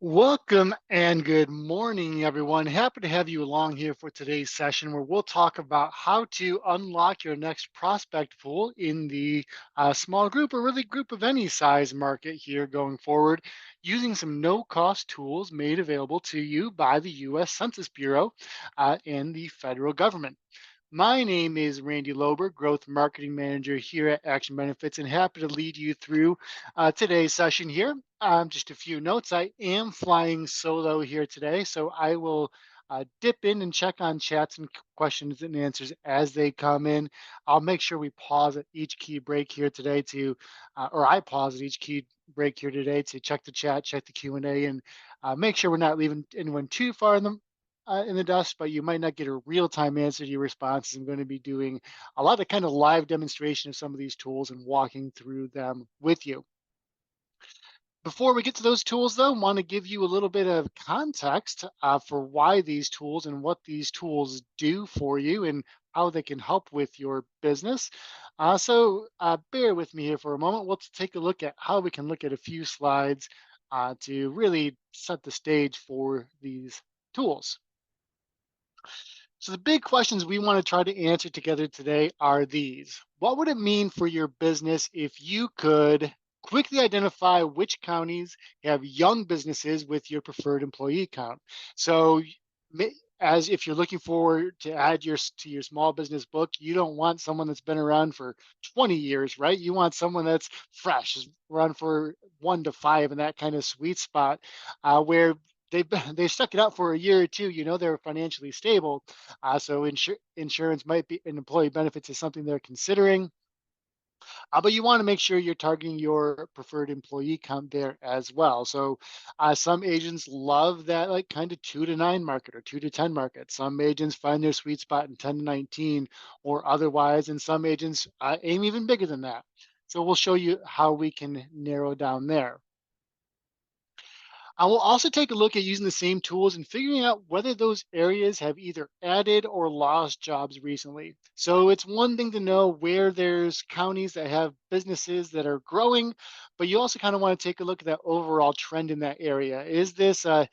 Welcome and good morning, everyone. Happy to have you along here for today's session where we'll talk about how to unlock your next prospect pool in the small group or really group of any size market here going forward using some no cost tools made available to you by the US Census Bureau and the federal government. My name is Randy Lober, Growth Marketing Manager here at Action Benefits, and happy to lead you through today's session here. Just a few notes. I am flying solo here today, so I will dip in and check on chats and questions and answers as they come in. I'll make sure we pause at each key break here today or I pause at each key break here today to check the chat, check the Q&A, and make sure we're not leaving anyone too far in the dust, but you might not get a real-time answer to your responses. I'm going to be doing a lot of kind of live demonstration of some of these tools and walking through them with you. Before we get to those tools, though, I want to give you a little bit of context for why these tools and what these tools do for you and how they can help with your business. So bear with me here for a moment. Let's take a look at how we can look at a few slides to really set the stage for these tools. So the big questions we want to try to answer together today are these. What would it mean for your business if you could quickly identify which counties have young businesses with your preferred employee count? So as if you're looking forward to add to your small business book, you don't want someone that's been around for 20 years, right? You want someone that's fresh, is around for 1 to 5 in that kind of sweet spot where they've stuck it out for a year or two. They're financially stable, so insurance might be and employee benefits is something they're considering. But you want to make sure you're targeting your preferred employee count there as well. So some agents love that like kind of 2 to 9 market or 2 to 10 market. Some agents find their sweet spot in 10 to 19 or otherwise, and some agents aim even bigger than that. So we'll show you how we can narrow down there. I will also take a look at using the same tools and figuring out whether those areas have either added or lost jobs recently. So it's one thing to know where there's counties that have businesses that are growing, but you also kind of want to take a look at that overall trend in that area. Is this a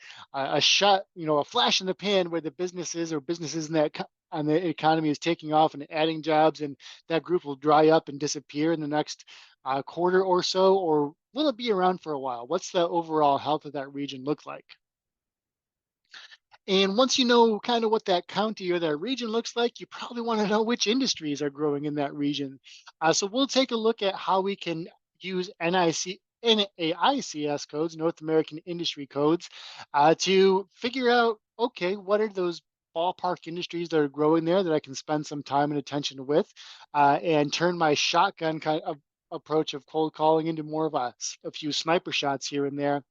shot, a flash in the pan where the businesses in that and the economy is taking off and adding jobs, and that group will dry up and disappear in the next quarter or so, or will it be around for a while? What's the overall health of that region look like? And once you know kind of what that county or that region looks like, you probably want to know which industries are growing in that region. So we'll take a look at how we can use NAICS codes, North American Industry Codes, to figure out, okay, what are those ballpark industries that are growing there that I can spend some time and attention with, and turn my shotgun kind of approach of cold calling into more of a few sniper shots here and there.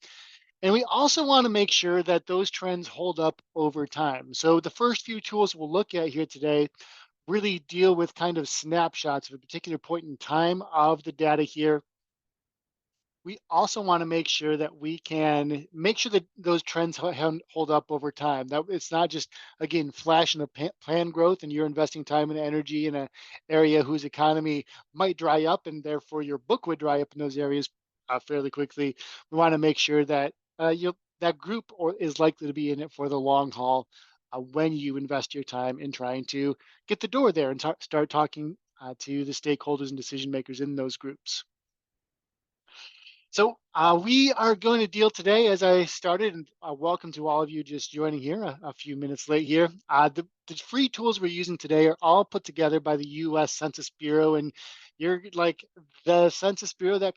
And we also want to make sure that those trends hold up over time. So the first few tools we'll look at here today really deal with kind of snapshots of a particular point in time of the data here. We also want to make sure that we can make sure that those trends hold up over time. That it's not just, again, flash in the plan growth and you're investing time and energy in an area whose economy might dry up and therefore your book would dry up in those areas fairly quickly. We want to make sure that that group is likely to be in it for the long haul when you invest your time in trying to get the door there and start talking to the stakeholders and decision makers in those groups. So we are going to deal today, as I started, and welcome to all of you just joining here a few minutes late here. The free tools we're using today are all put together by the U.S. Census Bureau, and you're like the Census Bureau that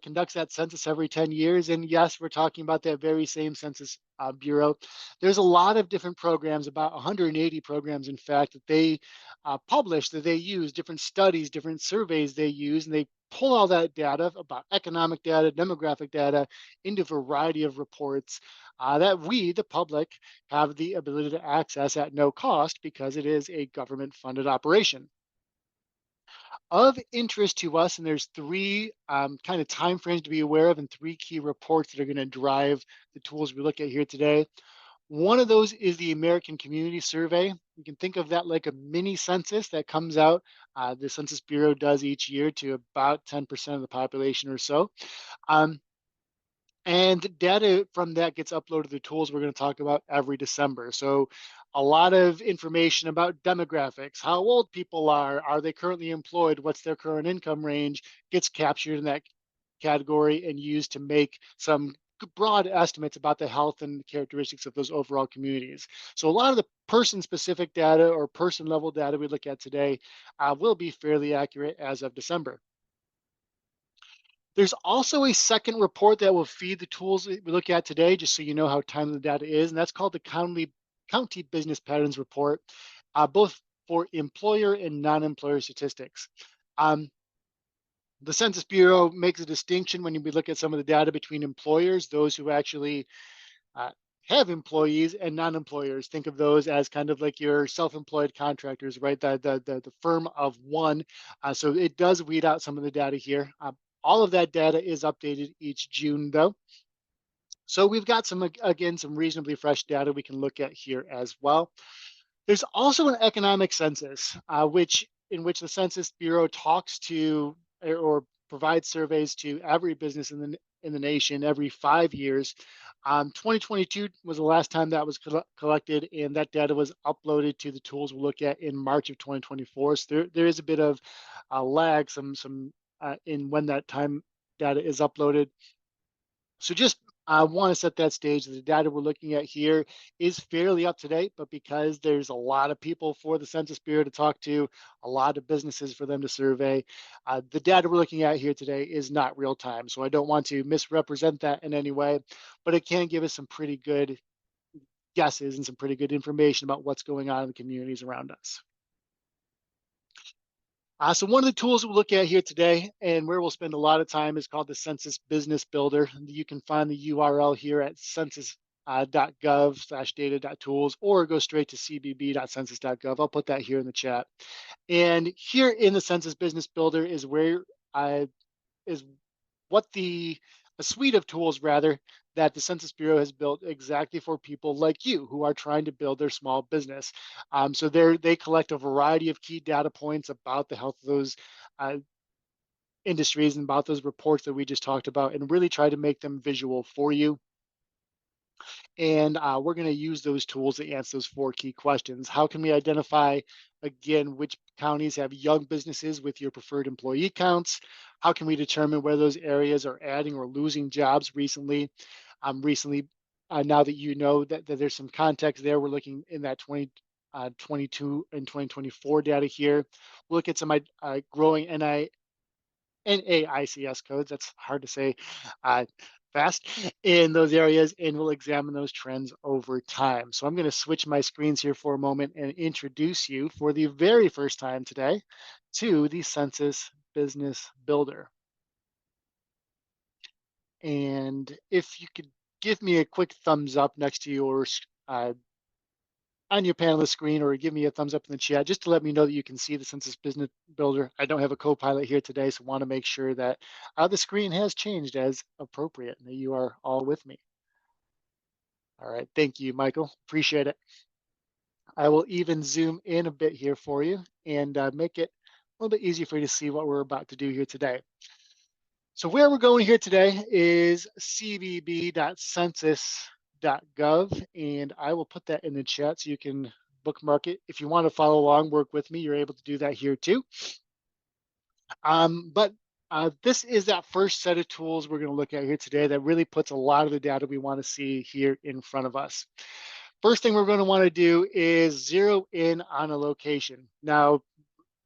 conducts that census every 10 years. And yes, we're talking about that very same Census Bureau. There's a lot of different programs, about 180 programs, in fact, that they publish, that they use, different studies, different surveys they use, and they pull all that data about economic data, demographic data into a variety of reports that we, the public, have the ability to access at no cost because it is a government funded operation. Of interest to us, and there's three kind of timeframes to be aware of and three key reports that are going to drive the tools we look at here today. One of those is the American Community Survey. You can think of that like a mini census that comes out. The Census Bureau does each year to about 10% of the population or so. Um, And data from that gets uploaded to the tools we're going to talk about every December. So a lot of information about demographics, how old people are they currently employed, what's their current income range, gets captured in that category and used to make some broad estimates about the health and characteristics of those overall communities. So a lot of the person specific data or person level data we look at today will be fairly accurate as of December. There's also a second report that will feed the tools that we look at today, just so you know how timely the data is, and that's called the County Business Patterns Report, both for employer and non-employer statistics. Um, the Census Bureau makes a distinction when we look at some of the data between employers, those who actually uh, have employees, and non-employers. Think of those as kind of like your self-employed contractors, right? The firm of one. So it does weed out some of the data here. All of that data is updated each June, though. So we've got some, again, some reasonably fresh data we can look at here as well. There's also an economic census, in which the Census Bureau talks to or provides surveys to every business in the nation every 5 years. 2022 was the last time that was collected, and that data was uploaded to the tools we'll look at in March of 2024. So there is a bit of a lag, some in when that time data is uploaded. So just I want to set that stage. The data we're looking at here is fairly up to date, but because there's a lot of people for the Census Bureau to talk to, a lot of businesses for them to survey, the data we're looking at here today is not real time. So I don't want to misrepresent that in any way, but it can give us some pretty good guesses and some pretty good information about what's going on in the communities around us. So one of the tools we'll look at here today and where we'll spend a lot of time is called the Census Business Builder. You can find the URL here at census.gov/data.tools or go straight to cbb.census.gov. I'll put that here in the chat. And here in the Census Business Builder is where is what the a suite of tools rather that the Census Bureau has built exactly for people like you who are trying to build their small business. So they collect a variety of key data points about the health of those uh, industries and about those reports that we just talked about, and really try to make them visual for you. And we're going to use those tools to answer those four key questions. How can we identify, again, which counties have young businesses with your preferred employee counts? How can we determine whether those areas are adding or losing jobs recently? Now that you know that there's some context there, we're looking in that 2022 and 2024 data here. We'll look at some growing NAICS codes, that's hard to say uh, fast, in those areas, and we'll examine those trends over time. So I'm going to switch my screens here for a moment and introduce you for the very first time today to the Census Business Builder. And if you could give me a quick thumbs up next to yours on your panelist screen, or give me a thumbs up in the chat just to let me know that you can see the Census Business Builder. I don't have a co-pilot here today, so want to make sure that the screen has changed as appropriate and that you are all with me. All right, thank you, Michael. Appreciate it. I will even zoom in a bit here for you and make it a little bit easier for you to see what we're about to do here today. So where we're going here today is cbb.census.gov, and I will put that in the chat so you can bookmark it. If you want to follow along, work with me, you're able to do that here too. But this is that first set of tools we're going to look at here today that really puts a lot of the data we want to see here in front of us. First thing we're going to want to do is zero in on a location. Now,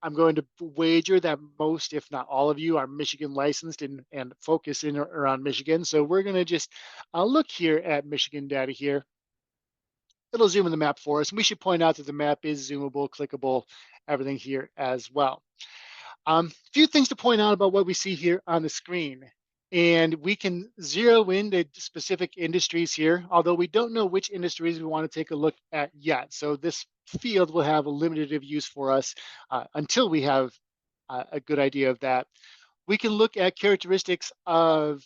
I'm going to wager that most, if not all of you, are Michigan licensed and focus in around Michigan. So we're going to just look here at Michigan data here. It'll zoom in the map for us. And we should point out that the map is zoomable, clickable, everything here as well. A few things to point out about what we see here on the screen. And we can zero into specific industries here, although we don't know which industries we want to take a look at yet. So this field will have a limited use for us until we have a good idea of that. We can look at characteristics of,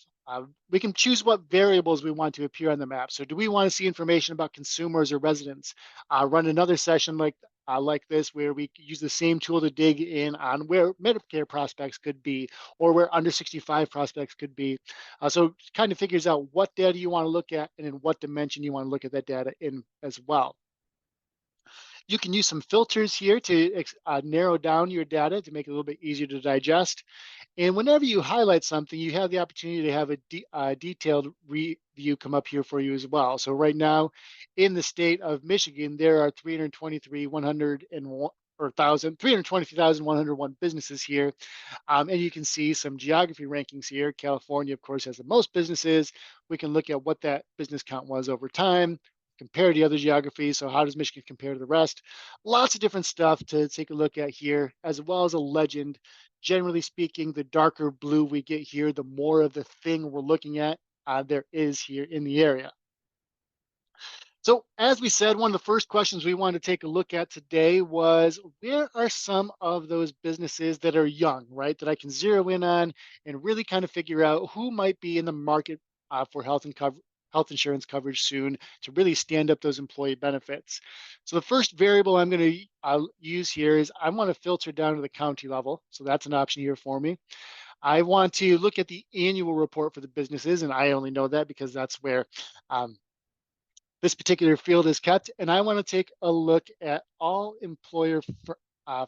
we can choose what variables we want to appear on the map. So do we want to see information about consumers or residents? Run another session like like this, where we use the same tool to dig in on where Medicare prospects could be or where under 65 prospects could be. So it kind of figures out what data you want to look at and in what dimension you want to look at that data in as well. You can use some filters here to narrow down your data to make it a little bit easier to digest. And whenever you highlight something, you have the opportunity to have a detailed review come up here for you as well. So right now, in the state of Michigan, there are 323,101 or 323,101 businesses here. And you can see some geography rankings here. California, of course, has the most businesses. We can look at what that business count was over time, compare to the other geographies. So how does Michigan compare to the rest? Lots of different stuff to take a look at here, as well as a legend. Generally speaking, the darker blue we get here, the more of the thing we're looking at there is here in the area. So, as we said, one of the first questions we wanted to take a look at today was, where are some of those businesses that are young, right? That I can zero in on and really kind of figure out who might be in the market for health insurance coverage soon to really stand up those employee benefits. So the first variable I'm going to use here is I want to filter down to the county level. So that's an option here for me. I want to look at the annual report for the businesses, and I only know that because that's where um, this particular field is kept. And I want to take a look at all employer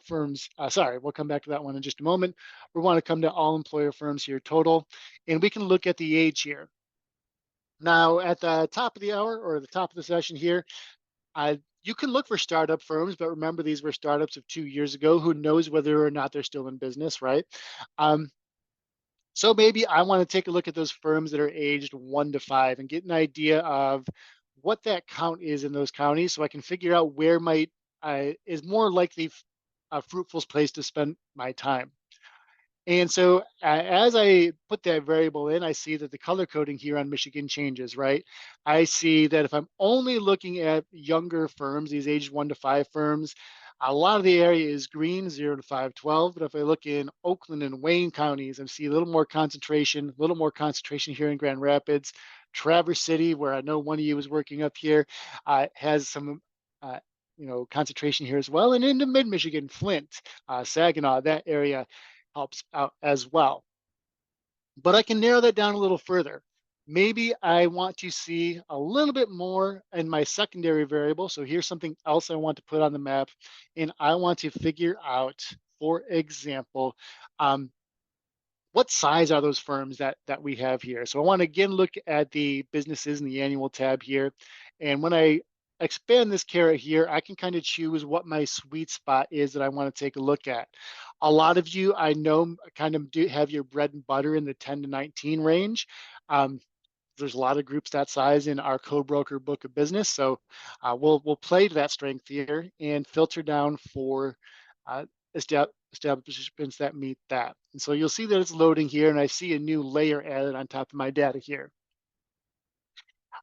firms. Sorry, we'll come back to that one in just a moment. We want to come to all employer firms here total, and we can look at the age here. Now, at the top of the hour or the top of the session here, you can look for startup firms, but remember these were startups of 2 years ago. Who knows whether or not they're still in business, right? Um, So maybe I want to take a look at those firms that are aged 1 to 5 and get an idea of what that count is in those counties, so I can figure out where might is more likely a fruitful place to spend my time. And so as I put that variable in, I see that the color coding here on Michigan changes, right? I see that if I'm only looking at younger firms, these aged 1 to 5 firms, a lot of the area is green, 0 to 512. But if I look in Oakland and Wayne counties, I see a little more concentration here in Grand Rapids. Traverse City, where I know one of you is working up here, has some uh, concentration here as well. And into mid-Michigan, Flint, Saginaw, that area helps out as well. But I can narrow that down a little further. Maybe I want to see a little bit more in my secondary variable. So here's something else I want to put on the map. And I want to figure out, for example, um, what size are those firms that we have here? So I want to again look at the businesses in the annual tab here. And when I expand this caret here, I can kind of choose what my sweet spot is that I want to take a look at. A lot of you I know kind of do have your bread and butter in the 10 to 19 range. Um, there's a lot of groups that size in our co-broker book of business. So we'll play to that strength here and filter down for uh, establishments that meet that. And so you'll see that it's loading here, and I see a new layer added on top of my data here.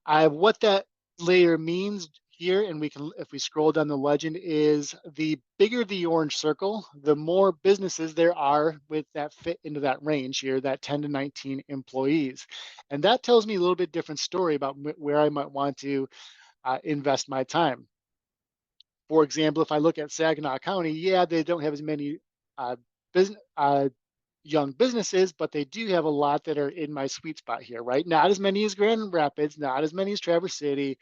What that layer means here, and we can, if we scroll down the legend, is the bigger the orange circle, the more businesses there are with that fit into that range here, that 10 to 19 employees. And that tells me a little bit different story about where I might want to invest my time. For example, if I look at Saginaw County, yeah, they don't have as many business young businesses, but they do have a lot that are in my sweet spot here, right? Not as many as Grand Rapids, not as many as Traverse City,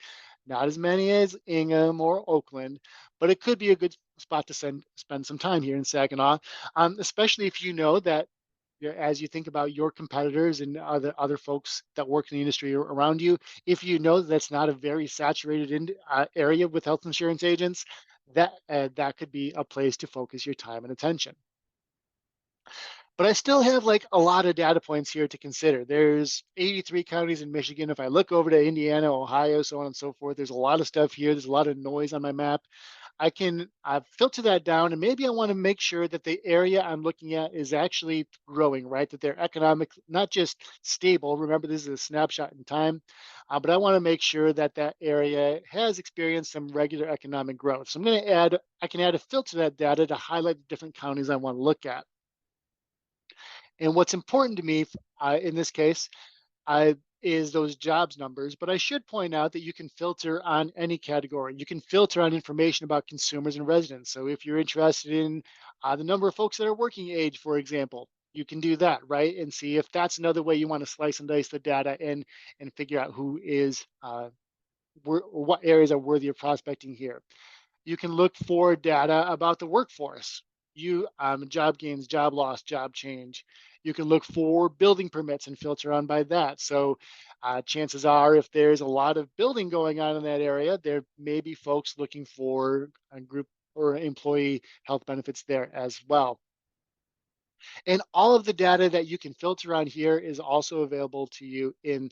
not as many as Ingham or Oakland, but it could be a good spot to spend some time here in Saginaw, especially if you know that as you think about your competitors and other folks that work in the industry around you, if you know that's not a very saturated area with health insurance agents, that could be a place to focus your time and attention. But I still have like a lot of data points here to consider. There's 83 counties in Michigan. If I look over to Indiana, Ohio, so on and so forth, there's a lot of stuff here. There's a lot of noise on my map. I can filter that down, and maybe I want to make sure that the area I'm looking at is actually growing, right? That they're economic, not just stable. Remember, this is a snapshot in time, but I want to make sure that that area has experienced some regular economic growth. So I can add a filter to that data to highlight the different counties I want to look at. And what's important to me in this case is those jobs numbers. But I should point out that you can filter on any category. You can filter on information about consumers and residents. So if you're interested in the number of folks that are working age, for example, you can do that, right? And see if that's another way you want to slice and dice the data and figure out who is what areas are worthy of prospecting here. You can look for data about the workforce, job gains, job loss, job change. You can look for building permits and filter on by that. So chances are, if there's a lot of building going on in that area, there may be folks looking for a group or employee health benefits there as well. And all of the data that you can filter on here is also available to you in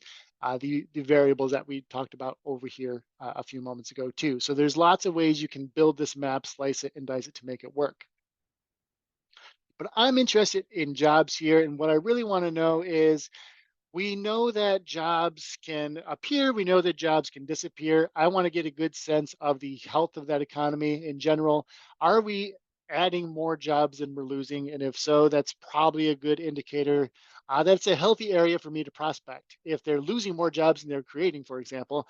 the variables that we talked about over here a few moments ago too. So there's lots of ways you can build this map, slice it and dice it to make it work. But I'm interested in jobs here. And what I really want to know is, we know that jobs can appear, we know that jobs can disappear. I want to get a good sense of the health of that economy in general. Are we adding more jobs than we're losing? And if so, that's probably a good indicator that's a healthy area for me to prospect. If they're losing more jobs than they're creating, for example,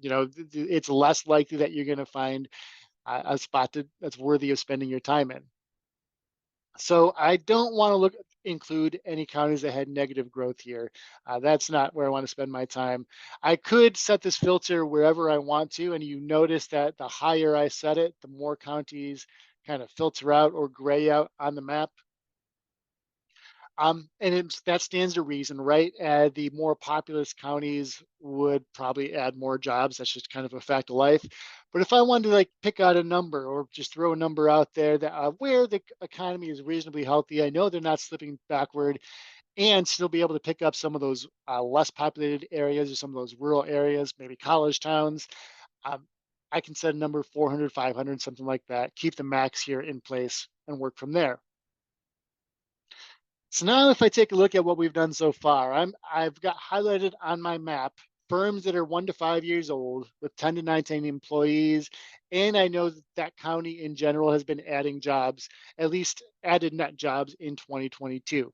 it's less likely that you're going to find a spot that's worthy of spending your time in. So I don't want to include any counties that had negative growth here. That's not where I want to spend my time. I could set this filter wherever I want to, and you notice that the higher I set it, the more counties kind of filter out or gray out on the map. That stands to reason, right? The more populous counties would probably add more jobs. That's just kind of a fact of life. But if I wanted to like pick out a number or just throw a number out there that where the economy is reasonably healthy, I know they're not slipping backward, and still be able to pick up some of those less populated areas or some of those rural areas, maybe college towns. Um, I can set a number 400, 500, something like that. Keep the max here in place and work from there. So now if I take a look at what we've done so far, I've got highlighted on my map firms that are 1 to 5 years old with 10 to 19 employees. And I know that that county in general has been adding jobs, at least added net jobs in 2022.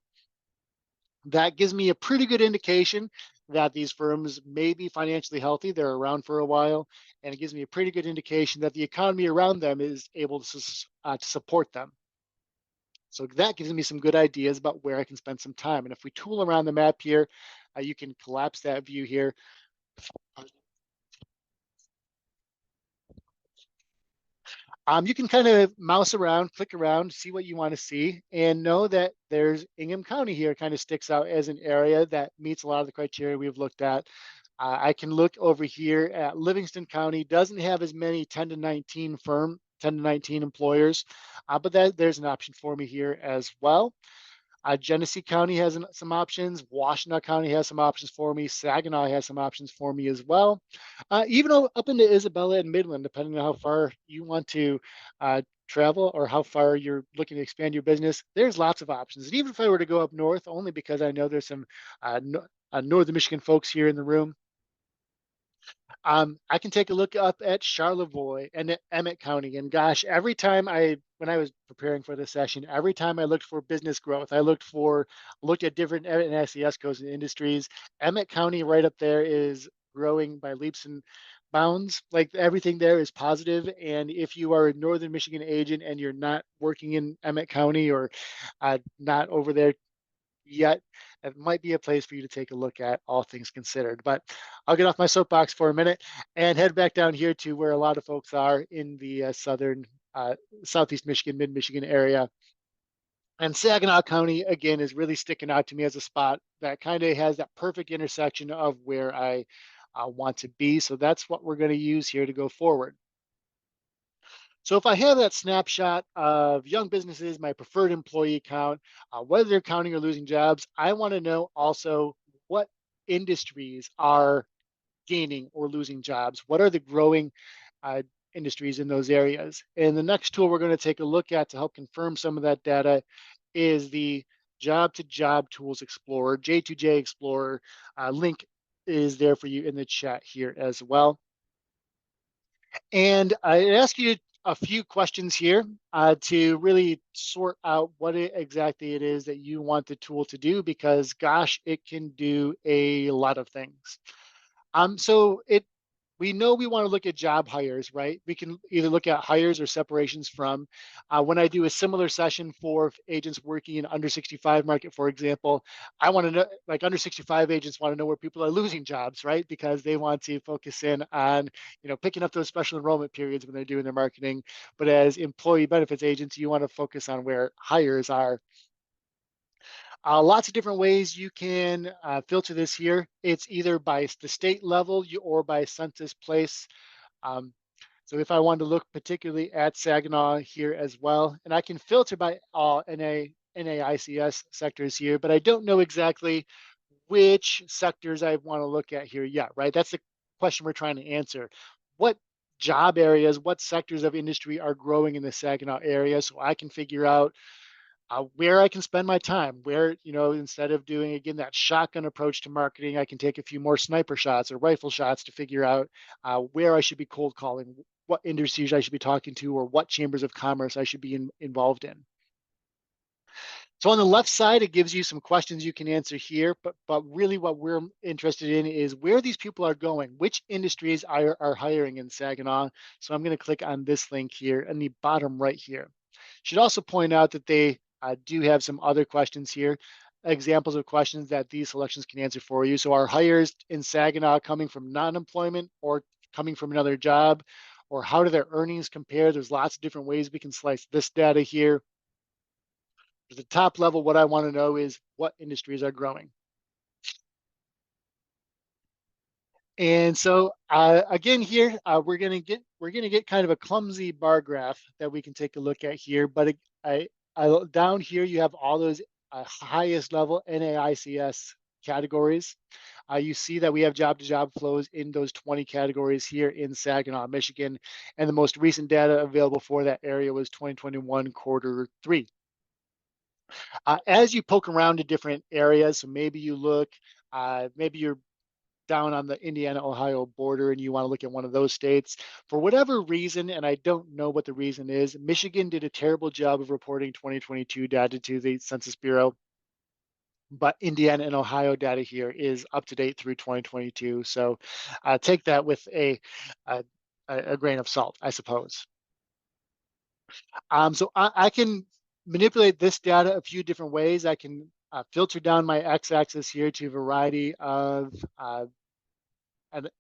That gives me a pretty good indication that these firms may be financially healthy. They're around for a while. And it gives me a pretty good indication that the economy around them is able to support them. So that gives me some good ideas about where I can spend some time. And if we tool around the map here, you can collapse that view here. You can kind of mouse around, click around, see what you want to see, and know that there's Ingham County here kind of sticks out as an area that meets a lot of the criteria we've looked at. I can look over here at Livingston County, doesn't have as many 10 to 19 10 to 19 employers, but there's an option for me here as well. Genesee County has some options. Washtenaw County has some options for me. Saginaw has some options for me as well. Even up into Isabella and Midland, depending on how far you want to travel or how far you're looking to expand your business, there's lots of options. And even if I were to go up north, only because I know there's some Northern Michigan folks here in the room, I can take a look up at Charlevoix and at Emmett County. And gosh, when I was preparing for this session, every time I looked for business growth, I looked at different NSES codes and industries. Emmett County right up there is growing by leaps and bounds. Like everything there is positive. And if you are a Northern Michigan agent and you're not working in Emmett County or not over there yet, it might be a place for you to take a look at, all things considered. But I'll get off my soapbox for a minute and head back down here to where a lot of folks are in the southeast Michigan, mid Michigan area. And Saginaw County, again, is really sticking out to me as a spot that kind of has that perfect intersection of where I want to be. So that's what we're going to use here to go forward. So if I have that snapshot of young businesses, my preferred employee count, whether they're counting or losing jobs, I want to know also what industries are gaining or losing jobs. What are the growing uh, industries in those areas? And the next tool we're going to take a look at to help confirm some of that data is the Job to Job Tools Explorer, J2J Explorer. Link is there for you in the chat here as well. And I ask you a few questions here to really sort out what exactly it is that you want the tool to do, because gosh, it can do a lot of things. So we know we want to look at job hires, right? We can either look at hires or separations from. When I do a similar session for agents working in under 65 market, for example, I want to know, like under 65 agents want to know where people are losing jobs, right? Because they want to focus in on, picking up those special enrollment periods when they're doing their marketing. But as employee benefits agents, you want to focus on where hires are. Lots of different ways you can filter this here. It's either by the state level or by census place. Um, so if I wanted to look particularly at Saginaw here as well, and I can filter by NAICS sectors here, but I don't know exactly which sectors I want to look at here yet, right? That's the question we're trying to answer. What job areas, what sectors of industry are growing in the Saginaw area, so I can figure out where I can spend my time, where, instead of doing, again, that shotgun approach to marketing, I can take a few more sniper shots or rifle shots to figure out where I should be cold calling, what industries I should be talking to, or what chambers of commerce I should be involved in. So on the left side, it gives you some questions you can answer here, but really what we're interested in is where these people are going, which industries are hiring in Saginaw. So I'm going to click on this link here in the bottom right here. Should also point out that they do have some other questions here, examples of questions that these selections can answer for you. So are hires in Saginaw coming from non-employment or coming from another job? Or how do their earnings compare? There's lots of different ways we can slice this data here. At the top level, what I want to know is what industries are growing. And so again here, we're gonna get kind of a clumsy bar graph that we can take a look at here. But down here you have all those highest level NAICS categories. You see that we have job to job flows in those 20 categories here in Saginaw, Michigan, and the most recent data available for that area was 2021 quarter three. As you poke around to different areas, so maybe you look, maybe you're down on the Indiana-Ohio border and you want to look at one of those states. For whatever reason, and I don't know what the reason is, Michigan did a terrible job of reporting 2022 data to the Census Bureau, but Indiana and Ohio data here is up to date through 2022. So take that with a, a grain of salt, I suppose. So I can manipulate this data a few different ways. I can filter down my x-axis here to a variety of and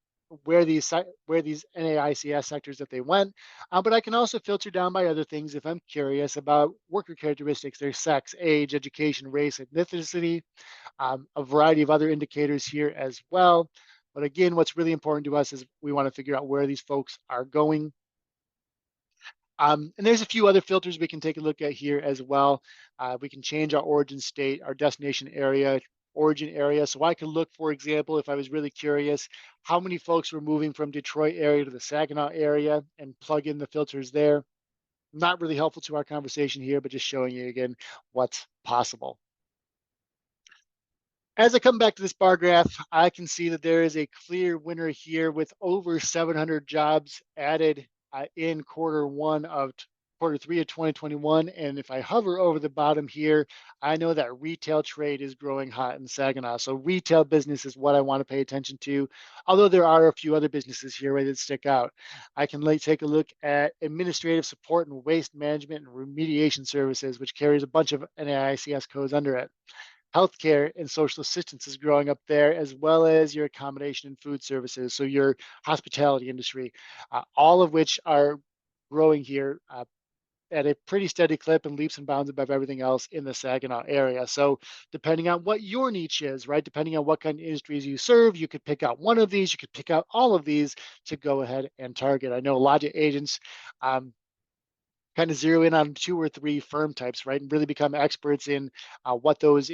where these NAICS sectors that they went, but I can also filter down by other things if I'm curious about worker characteristics, their sex, age, education, race, ethnicity, a variety of other indicators here as well. But again, what's really important to us is we want to figure out where these folks are going. And there's a few other filters we can take a look at here as well. We can change our origin state, our destination area, origin area. So I can look, for example, if I was really curious, how many folks were moving from Detroit area to the Saginaw area and plug in the filters there. Not really helpful to our conversation here, but just showing you again what's possible. As I come back to this bar graph, I can see that there is a clear winner here with over 700 jobs added in quarter three of 2021. And if I hover over the bottom here, I know that retail trade is growing hot in Saginaw. So retail business is what I want to pay attention to. Although there are a few other businesses here that stick out. I can take a look at administrative support and waste management and remediation services, which carries a bunch of NAICS codes under it. Healthcare and social assistance is growing up there, as well as your accommodation and food services. So your hospitality industry, all of which are growing here at a pretty steady clip and leaps and bounds above everything else in the Saginaw area. So depending on what your niche is, right, depending on what kind of industries you serve, you could pick out one of these, you could pick out all of these to go ahead and target. I know a lot of agents kind of zero in on 2 or 3 firm types, right, and really become experts in what those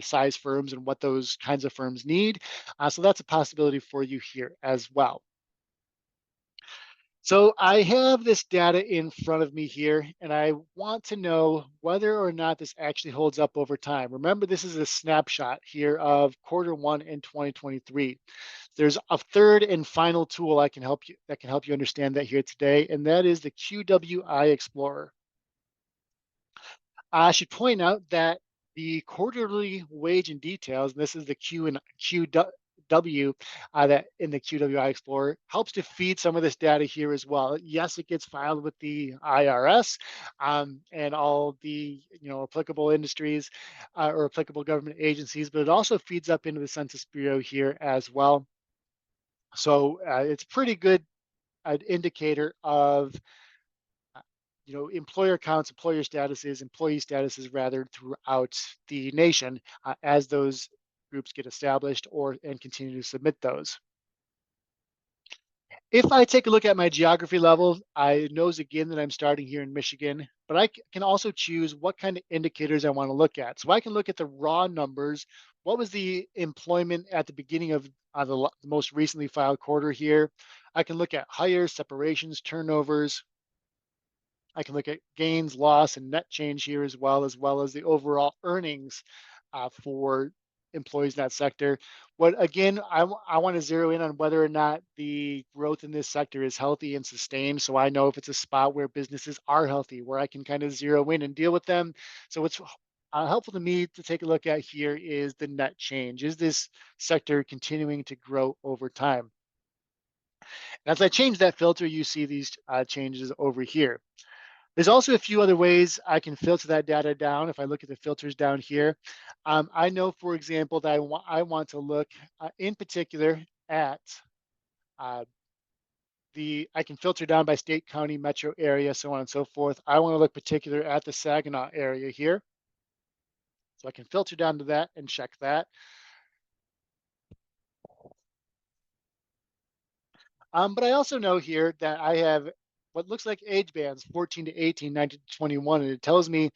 size firms and what those kinds of firms need. So that's a possibility for you here as well. So I have this data in front of me here, and I want to know whether or not this actually holds up over time. Remember, this is a snapshot here of quarter 1 in 2023. There's a third and final tool I can help you that can help you understand that here today, and that is the QWI Explorer. I should point out that the quarterly wage and details, and this is the QW that in the QWI Explorer, helps to feed some of this data here as well. Yes, it gets filed with the IRS and all the applicable industries or applicable government agencies, but it also feeds up into the Census Bureau here as well. So it's pretty good indicator of uh, employer counts, employer statuses, employee statuses rather throughout the nation as those groups get established or and continue to submit those. If I take a look at my geography level, I knows again that I'm starting here in Michigan, but can also choose what kind of indicators I want to look at. So I can look at the raw numbers. What was the employment at the beginning of the most recently filed quarter here? I can look at hires, separations, turnovers, I can look at gains, loss, and net change here as well as the overall earnings for employees in that sector. What again, I want to zero in on whether or not the growth in this sector is healthy and sustained. So I know if it's a spot where businesses are healthy, where I can kind of zero in and deal with them. So what's helpful to me to take a look at here is the net change. Is this sector continuing to grow over time? As I change that filter, you see these changes over here. There's also a few other ways I can filter that data down. If I look at the filters down here, I know, for example, that I want to look in particular at uh, I can filter down by state, county, metro area, so on and so forth. I want to look particular at the Saginaw area here. So I can filter down to that and check that. But I also know here that I have what looks like age bands 14 to 18, 19 to 21, and it tells me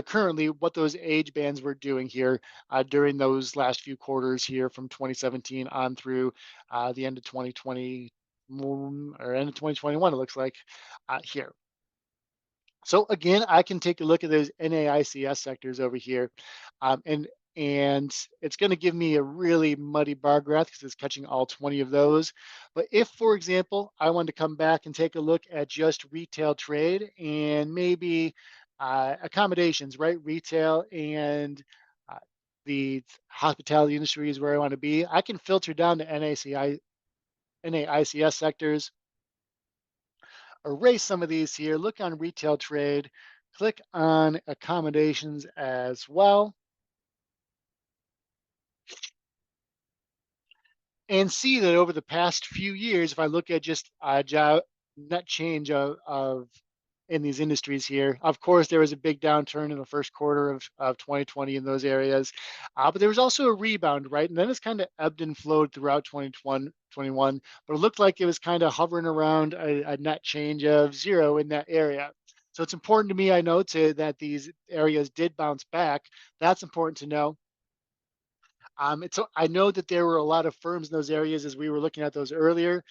currently what those age bands were doing here during those last few quarters here from 2017 on through the end of 2020 or end of 2021, it looks like here. So again, I can take a look at those NAICS sectors over here, and it's going to give me a really muddy bar graph because it's catching all 20 of those. But if, for example, I want to come back and take a look at just retail trade and maybe accommodations, right? Retail and uh, the hospitality industry is where I want to be. I can filter down to NAICS sectors, erase some of these here, look on retail trade, click on accommodations as well, and see that over the past few years, if I look at just job net change of in these industries here, of course, there was a big downturn in the first quarter of 2020 in those areas, but there was also a rebound, right? And then it's kind of ebbed and flowed throughout 2021, but it looked like it was kind of hovering around a net change of zero in that area. So it's important to me, I know, that these areas did bounce back. That's important to know. I know that there were a lot of firms in those areas as we were looking at those earlier,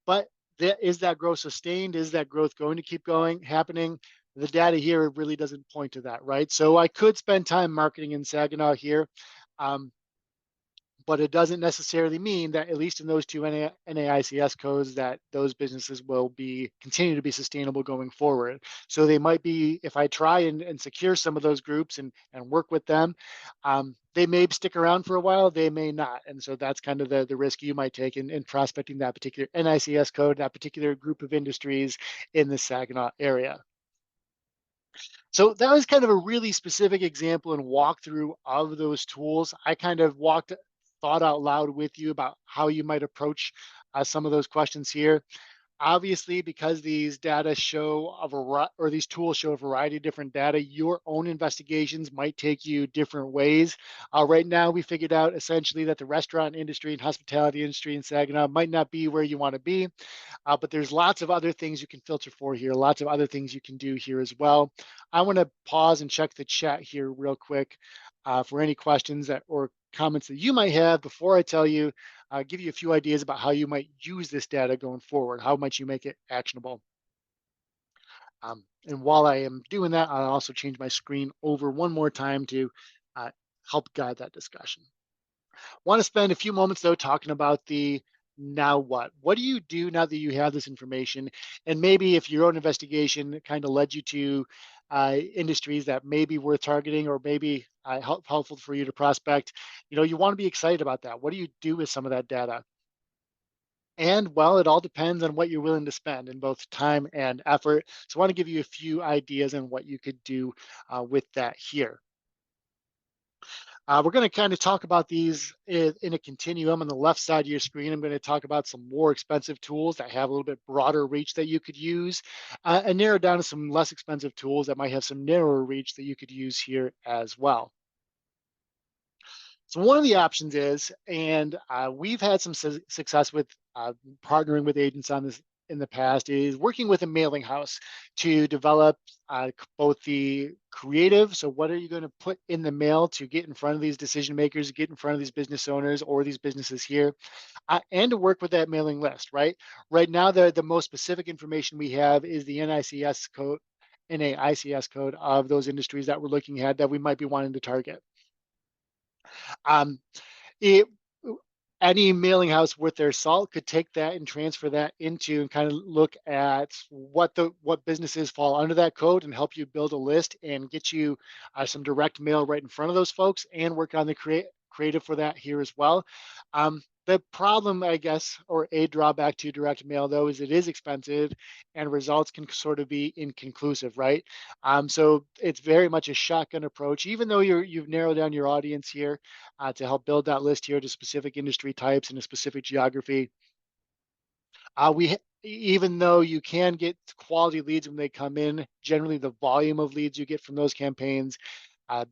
but is that growth sustained? Is that growth going to keep happening? The data here really doesn't point to that, right? So I could spend time marketing in Saginaw here, um, but it doesn't necessarily mean that at least in those two NAICS codes that those businesses will be continue to be sustainable going forward. So they might be, if I try and secure some of those groups and work with them, they may stick around for a while, they may not. And so that's kind of the risk you might take in prospecting that particular NICS code, that particular group of industries in the Saginaw area. So that was kind of a really specific example and walkthrough of those tools. I kind of thought out loud with you about how you might approach some of those questions here. Obviously, because these data show a variety, or these tools show a variety of different data, your own investigations might take you different ways. Right now, we figured out essentially that the restaurant industry and hospitality industry in Saginaw might not be where you want to be. But there's lots of other things you can filter for here, lots of other things you can do here as well. I want to pause and check the chat here real quick for any questions or comments that you might have before I tell you give you a few ideas about how you might use this data going forward. How might you make it actionable? And while I am doing that, I'll also change my screen over one more time to uh, help guide that discussion. Want to spend a few moments though talking about the now what? What do you do now that you have this information? And maybe if your own investigation kind of led you to industries that may be worth targeting or maybe helpful for you to prospect, you want to be excited about that. What do you do with some of that data? And well, it all depends on what you're willing to spend in both time and effort. So I want to give you a few ideas on what you could do with that here. We're going to kind of talk about these in a continuum. On the left side of your screen, I'm going to talk about some more expensive tools that have a little bit broader reach that you could use, and narrow down to some less expensive tools that might have some narrower reach that you could use here as well. So one of the options is, and we've had some success with partnering with agents on this in the past, is working with a mailing house to develop both the creative. So what are you going to put in the mail to get in front of these decision makers, get in front of these business owners or these businesses here, and to work with that mailing list, right? Right now, the most specific information we have is the NAICS code of those industries that we're looking at that we might be wanting to target. Um, it Any mailing house worth their salt could take that and transfer that into and kind of look at what businesses fall under that code and help you build a list and get you some direct mail right in front of those folks and work on the creative for that here as well. The problem, I guess, or a drawback to direct mail though, is it is expensive and results can sort of be inconclusive, right? So it's very much a shotgun approach, even though you've narrowed down your audience here to help build that list here to specific industry types and a specific geography. Even though you can get quality leads when they come in, generally the volume of leads you get from those campaigns uh,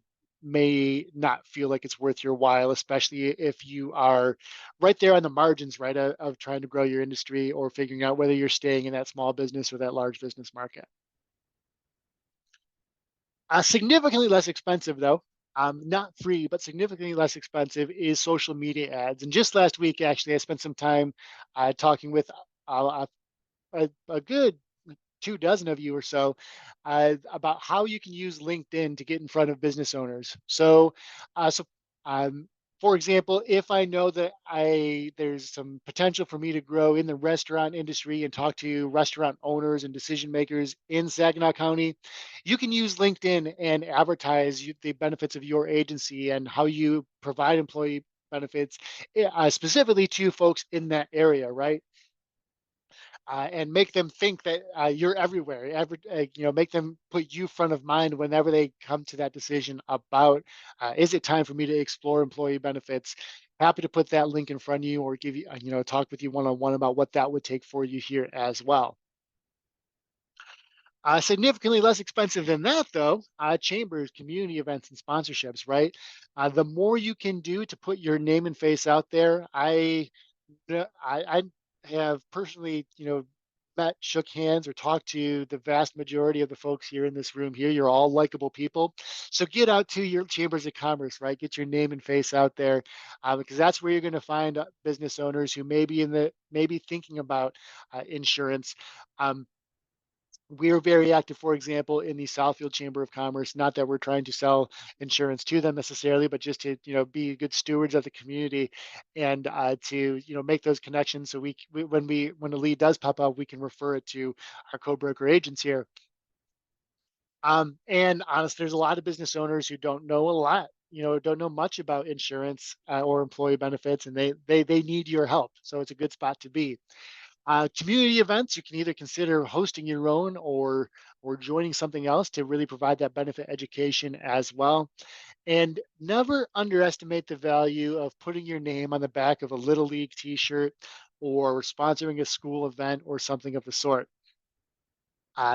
may not feel like it's worth your while, especially if you are right there on the margins, right, of trying to grow your industry or figuring out whether you're staying in that small business or that large business market. Significantly less expensive, though. Not free, but significantly less expensive is social media ads. And just last week, actually, I spent some time talking with a good 2 dozen of you or so about how you can use LinkedIn to get in front of business owners. So, um, for example, if I know that there's some potential for me to grow in the restaurant industry and talk to restaurant owners and decision makers in Saginaw County, you can use LinkedIn and advertise the benefits of your agency and how you provide employee benefits specifically to folks in that area, right? And make them think that you're everywhere. Make them put you front of mind whenever they come to that decision about is it time for me to explore employee benefits. Happy to put that link in front of you or give you, talk with you one on one about what that would take for you here as well. Significantly less expensive than that, though, chambers, community events, and sponsorships, right? The more you can do to put your name and face out there, I have personally, met, shook hands, or talked to the vast majority of the folks here in this room here. You're all likable people. So get out to your chambers of commerce, right? Get your name and face out there because that's where you're going to find business owners who may be maybe thinking about insurance. Um, we're very active, for example, in the Southfield Chamber of Commerce. Not that we're trying to sell insurance to them necessarily, but just to be good stewards of the community and to make those connections. So when a lead does pop up, we can refer it to our co-broker agents here. And honestly, there's a lot of business owners who don't know a lot, don't know much about insurance or employee benefits, and they need your help. So it's a good spot to be. Community events, you can either consider hosting your own or joining something else to really provide that benefit education as well. And never underestimate the value of putting your name on the back of a Little League t-shirt or sponsoring a school event or something of the sort.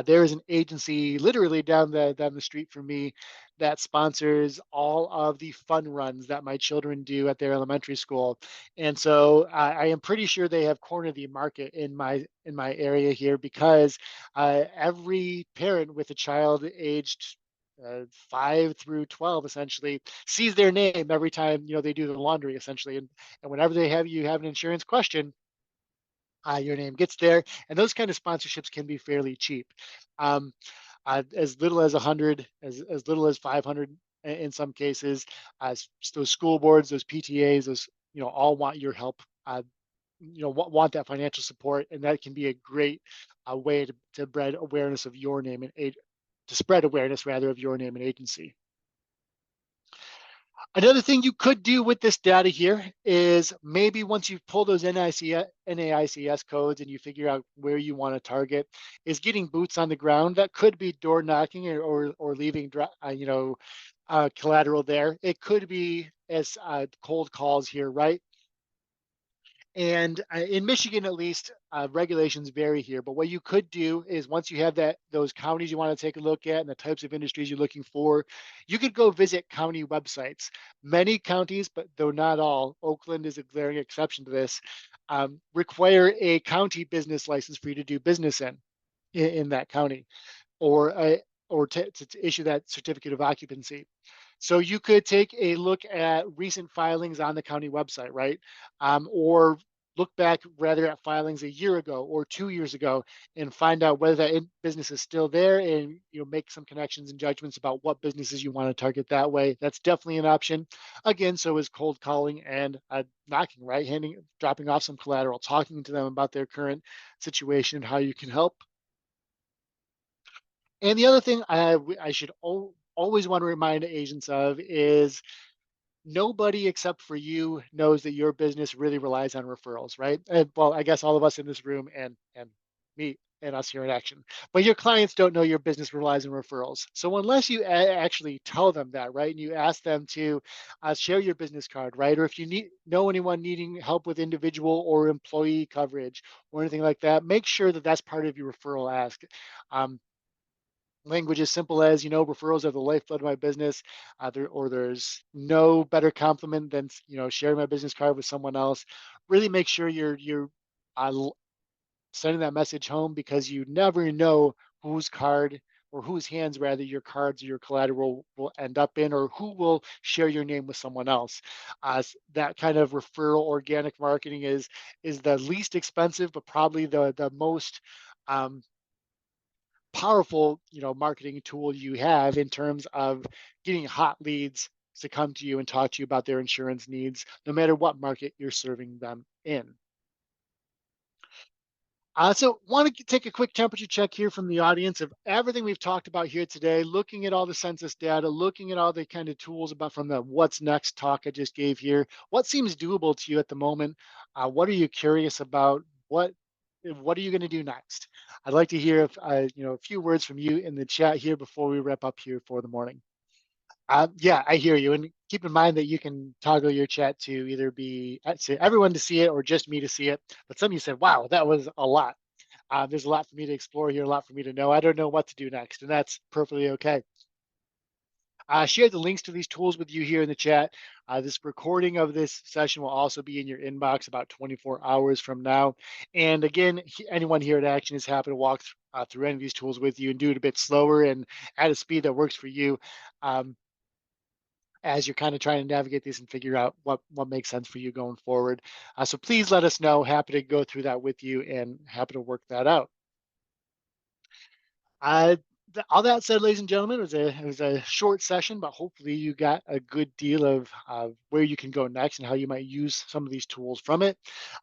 There is an agency literally down the street from me that sponsors all of the fun runs that my children do at their elementary school, and so I am pretty sure they have cornered the market in my area here because every parent with a child aged 5 through 12 essentially sees their name every time they do the laundry essentially, and whenever they have you have an insurance question, your name gets there, and those kind of sponsorships can be fairly cheap. Um, as little as 100, as little as 500 in some cases. Those school boards, those PTAs, those all want your help. Want that financial support, and that can be a great way to spread awareness of your name to spread awareness rather of your name and agency. Another thing you could do with this data here is maybe once you pull those NAICS codes and you figure out where you want to target, is getting boots on the ground. That could be door knocking or leaving collateral there. It could be as cold calls here, right? And in Michigan, at least, regulations vary here. But what you could do is once you have those counties you want to take a look at and the types of industries you're looking for, you could go visit county websites. Many counties, but though not all, Oakland is a glaring exception to this, require a county business license for you to do business in that county, or to issue that certificate of occupancy. So you could take a look at recent filings on the county website, right? Or look back rather at filings a year ago or 2 years ago and find out whether that business is still there, and make some connections and judgments about what businesses you want to target that way. That's definitely an option. Again, so is cold calling and knocking, right? Dropping off some collateral, talking to them about their current situation and how you can help. And the other thing I should always want to remind agents of is nobody except for you knows that your business really relies on referrals, right? And, well, I guess all of us in this room and me and us here in action, but your clients don't know your business relies on referrals. So unless you actually tell them that, right, and you ask them to share your business card, right, or if you know anyone needing help with individual or employee coverage or anything like that, make sure that that's part of your referral ask. Um, Language as simple as referrals are the lifeblood of my business, there's no better compliment than sharing my business card with someone else. Really make sure you're sending that message home, because you never know whose card, or whose hands rather, your cards or your collateral will end up in, or who will share your name with someone else. That kind of referral organic marketing is the least expensive, but probably the most um, powerful marketing tool you have in terms of getting hot leads to come to you and talk to you about their insurance needs, no matter what market you're serving them in. So want to take a quick temperature check here from the audience of everything we've talked about here today, looking at all the census data, looking at all the kind of tools about from the what's next talk I just gave here. What seems doable to you at the moment? What are you curious about? What are you going to do next? I'd like to hear a few words from you in the chat here before we wrap up here for the morning. Yeah, I hear you. And keep in mind that you can toggle your chat to either be say everyone to see it or just me to see it. But some of you said, wow, that was a lot. There's a lot for me to explore here, a lot for me to know. I don't know what to do next, and that's perfectly okay. Share the links to these tools with you here in the chat. This recording of this session will also be in your inbox about 24 hours from now. And again, anyone here at Action is happy to walk through any of these tools with you and do it a bit slower and at a speed that works for you. As you're kind of trying to navigate these and figure out what makes sense for you going forward. So please let us know. Happy to go through that with you and happy to work that out. Uh, all that said, ladies and gentlemen, it was a short session, but hopefully you got a good deal of where you can go next and how you might use some of these tools from it.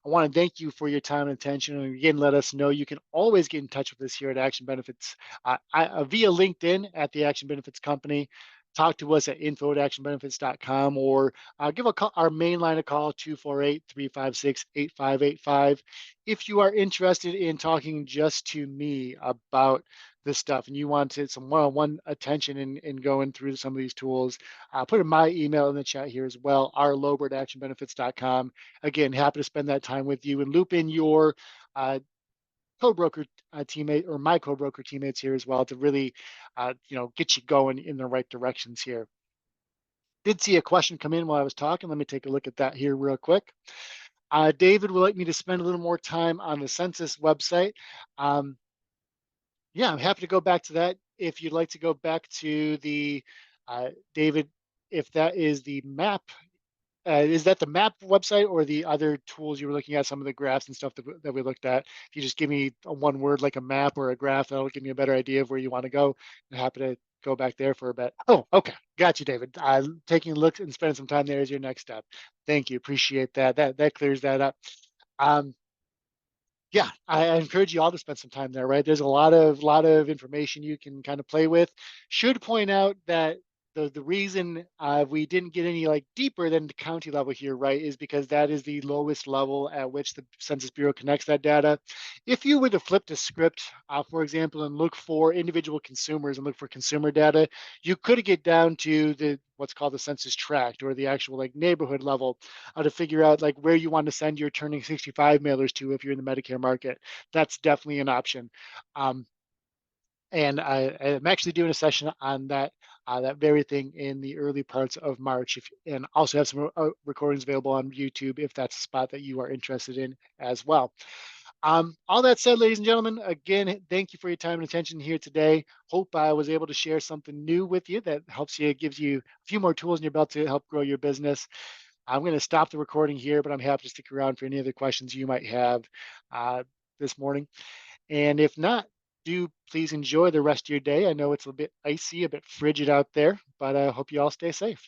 I want to thank you for your time and attention. And again, let us know you can always get in touch with us here at Action Benefits via LinkedIn at the Action Benefits Company. Talk to us at info@actionbenefits.com, or give our main line a call, 248-356-8585. If you are interested in talking just to me about this stuff and you wanted some one-on-one attention in going through some of these tools, put in my email in the chat here as well, rlober@actionbenefits.com. Again, happy to spend that time with you and loop in your co-broker teammate or my co-broker teammates here as well to really, get you going in the right directions here. Did see a question come in while I was talking. Let me take a look at that here real quick. David would like me to spend a little more time on the census website. Yeah, I'm happy to go back to that. if you'd like to go back to David, if that is the map, is that the map website or the other tools you were looking at, some of the graphs and stuff that we looked at? If you just give me a one word like a map or a graph, that'll give me a better idea of where you want to go. I'm happy to go back there for a bit. Oh, okay. Got you, David. Taking a look and spending some time there is your next step. Thank you. Appreciate that. That clears that up. Um, yeah, I encourage you all to spend some time there, right? There's a lot of information you can kind of play with. Should point out that the reason we didn't get any like deeper than the county level here, right, is because that is the lowest level at which the Census Bureau connects that data. If you were to flip the script, for example, and look for individual consumers and look for consumer data, you could get down to the what's called the census tract or the actual like neighborhood level to figure out like where you want to send your turning 65 mailers to if you're in the Medicare market. That's definitely an option. Um, and I'm actually doing a session on that very thing in the early parts of March. And also have some recordings available on YouTube if that's a spot that you are interested in as well. All that said, ladies and gentlemen, again, thank you for your time and attention here today. Hope I was able to share something new with you that helps you, gives you a few more tools in your belt to help grow your business. I'm going to stop the recording here, but I'm happy to stick around for any other questions you might have uh, this morning. And if not, do please enjoy the rest of your day. I know it's a bit icy, a bit frigid out there, but I hope you all stay safe.